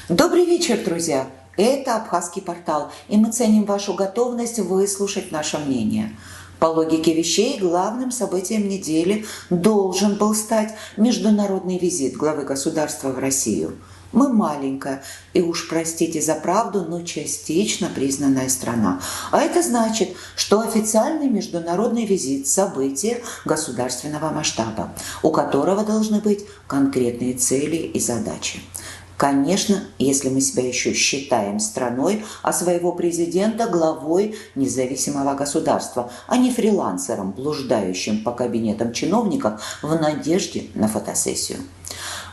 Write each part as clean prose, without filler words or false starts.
Добрый вечер, друзья! Это Абхазский портал, и мы ценим вашу готовность выслушать наше мнение. По логике вещей, главным событием недели должен был стать международный визит главы государства в Россию. Мы маленькая и, уж простите за правду, но частично признанная страна. А это значит, что официальный международный визит – событие государственного масштаба, у которого должны быть конкретные цели и задачи. Конечно, если мы себя еще считаем страной, а своего президента главой независимого государства, а не фрилансером, блуждающим по кабинетам чиновников в надежде на фотосессию.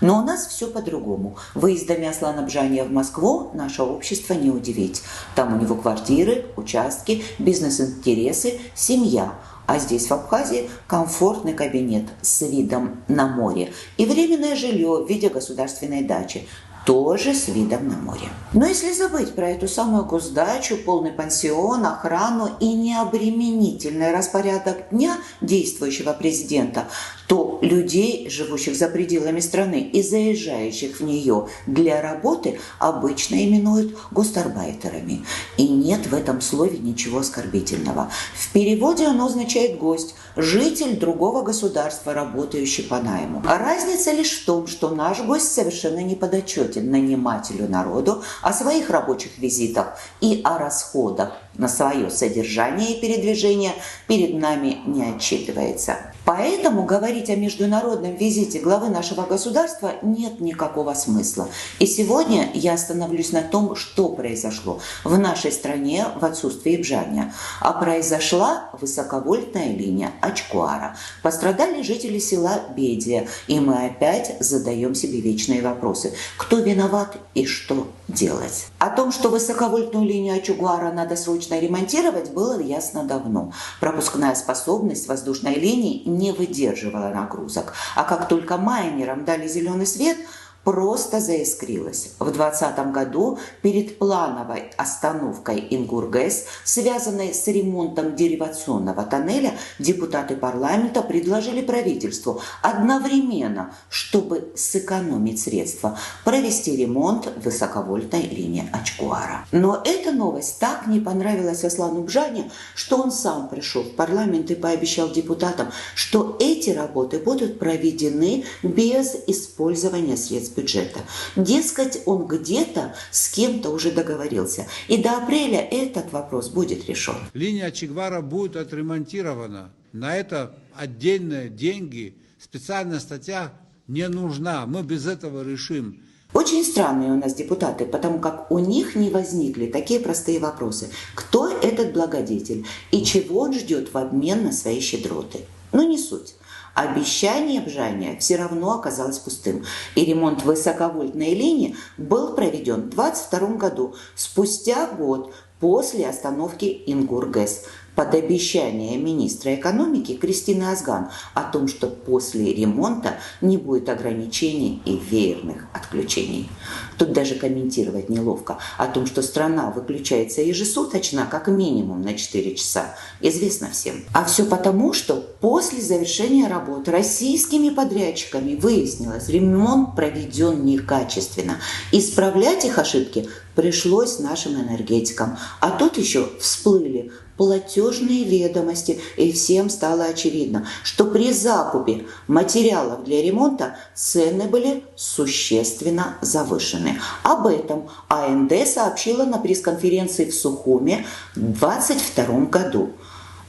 Но у нас все по-другому. Выездами Аслана Бжания в Москву наше общество не удивить. Там у него квартиры, участки, бизнес-интересы, семья. А здесь, в Абхазии, комфортный кабинет с видом на море и временное жилье в виде государственной дачи, тоже с видом на море. Но если забыть про эту самую госдачу, полный пансион, охрану и необременительный распорядок дня действующего президента, то людей, живущих за пределами страны и заезжающих в нее для работы, обычно именуют гостарбайтерами. И нет в этом слове ничего оскорбительного. В переводе оно означает «гость», житель другого государства, работающий по найму. А разница лишь в том, что наш гость совершенно не подотчетен нанимателю народу о своих рабочих визитах и о расходах на свое содержание и передвижение перед нами не отчитывается. Поэтому говорить о международном визите главы нашего государства нет никакого смысла. И сегодня я остановлюсь на том, что произошло в нашей стране в отсутствии Бжания. А произошла высоковольтная линия Ачкуара. Пострадали жители села Бедия. И мы опять задаем себе вечные вопросы. Кто виноват и что делать? О том, что высоковольтную линию Ачкуара надо срочно ремонтировать, было ясно давно. Пропускная способность воздушной линии не выдерживала нагрузок. А как только майнерам дали зеленый свет, просто заискрилась. В 2020 году перед плановой остановкой Ингургэс, связанной с ремонтом деривационного тоннеля, депутаты парламента предложили правительству одновременно, чтобы сэкономить средства, провести ремонт высоковольтной линии Ачкуара. Но эта новость так не понравилась Аслану Бжане, что он сам пришел в парламент и пообещал депутатам, что эти работы будут проведены без использования средств бюджета. Дескать, он где-то с кем-то уже договорился. И до апреля этот вопрос будет решен. Линия Ачкуара будет отремонтирована. На это отдельные деньги, специальная статья не нужна. Мы без этого решим. Очень странные у нас депутаты, потому как у них не возникли такие простые вопросы. Кто этот благодетель и чего он ждет в обмен на свои щедроты? Но не суть. Обещание Бжания все равно оказалось пустым. И ремонт высоковольтной линии был проведен в 2022 году, спустя год после остановки Ингургэс, под обещание министра экономики Кристины Азган о том, что после ремонта не будет ограничений и веерных отключений. Тут даже комментировать неловко. О том, что страна выключается ежесуточно, как минимум на 4 часа, известно всем. А все потому, что после завершения работ российскими подрядчиками выяснилось, ремонт проведен некачественно. Исправлять их ошибки пришлось нашим энергетикам. А тут еще всплыли платежные ведомости, и всем стало очевидно, что при закупе материалов для ремонта цены были существенно завышены. Об этом АНД сообщила на пресс-конференции в Сухуме в 2022 году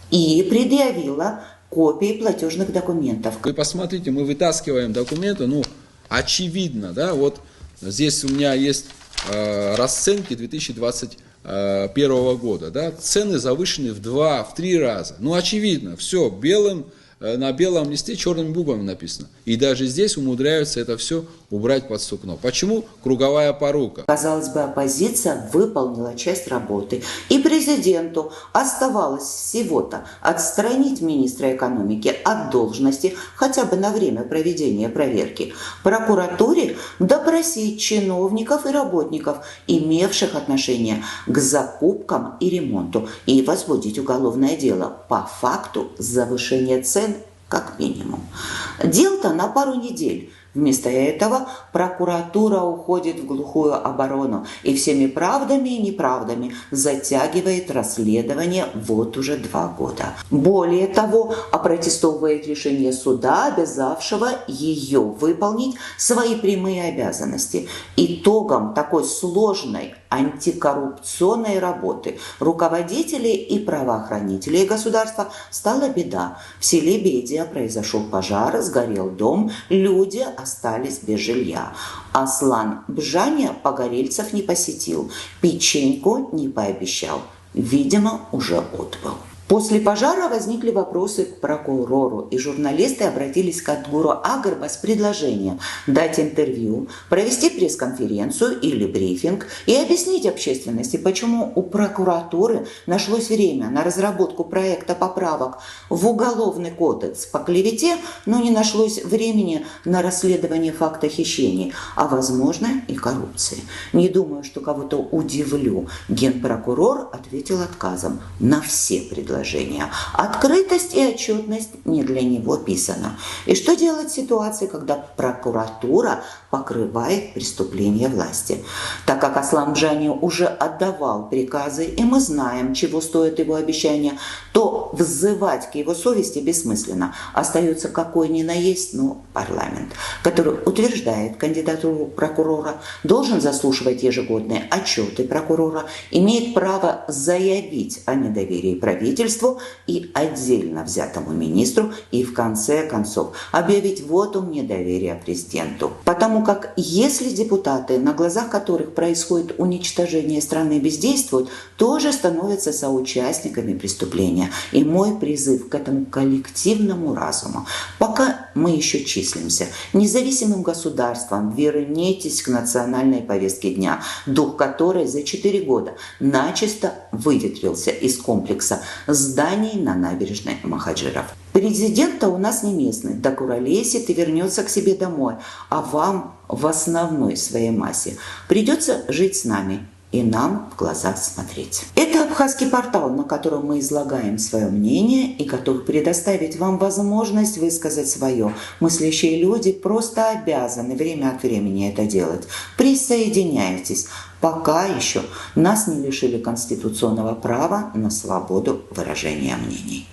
и предъявила копии платежных документов. Вы посмотрите, мы вытаскиваем документы, очевидно, да, вот здесь у меня есть расценки 2021 года, да, цены завышены в 2-3 раза. Очевидно, все на белом листе черными буквами написано. И даже здесь умудряются это все убрать под сукно. Почему? Круговая порука. Казалось бы, оппозиция выполнила часть работы. И президенту оставалось всего-то отстранить министра экономики от должности хотя бы на время проведения проверки. Прокуратуре допросить чиновников и работников, имевших отношение к закупкам и ремонту, и возбудить уголовное дело по факту завышения цен как минимум. Дел-то на пару недель. Вместо этого прокуратура уходит в глухую оборону и всеми правдами и неправдами затягивает расследование вот уже 2 года. Более того, опротестовывает решение суда, обязавшего ее выполнить свои прямые обязанности. Итогом такой сложной антикоррупционной работы руководителей и правоохранителей государства стала беда. В селе Бедия произошел пожар, сгорел дом, люди остались без жилья. Аслан Бжаня погорельцев не посетил, печеньку не пообещал. Видимо, уже отбыл. После пожара возникли вопросы к прокурору, и журналисты обратились к Адгуру Агарба с предложением дать интервью, провести пресс-конференцию или брифинг и объяснить общественности, почему у прокуратуры нашлось время на разработку проекта поправок в Уголовный кодекс по клевете, но не нашлось времени на расследование факта хищений, а возможно и коррупции. Не думаю, что кого-то удивлю. Генпрокурор ответил отказом на все предложения. Открытость и отчетность не для него писана. И что делать в ситуации, когда прокуратура покрывает преступления власти? Так как Аслан Бжаня уже отдавал приказы, и мы знаем, чего стоят его обещания, то взывать к его совести бессмысленно. Остается какой ни на есть, но парламент, который утверждает кандидатуру прокурора, должен заслушивать ежегодные отчеты прокурора, имеет право заявить о недоверии правительству и отдельно взятому министру и в конце концов объявить вотум недоверия президенту. Потому как если депутаты, на глазах которых происходит уничтожение страны, бездействуют, тоже становятся соучастниками преступления. И мой призыв к этому коллективному разуму. Пока мы еще числимся независимым государством, вернитесь к национальной повестке дня, дух которой за 4 года начисто выветрился из комплекса зданий на набережной Махаджиров. Президент-то у нас не местный, докуролесит и вернется к себе домой, а вам в основной своей массе придется жить с нами и нам в глаза смотреть. Это абхазский портал, на котором мы излагаем свое мнение и готов предоставить вам возможность высказать свое. Мыслящие люди просто обязаны время от времени это делать. Присоединяйтесь. Пока еще нас не лишили конституционного права на свободу выражения мнений.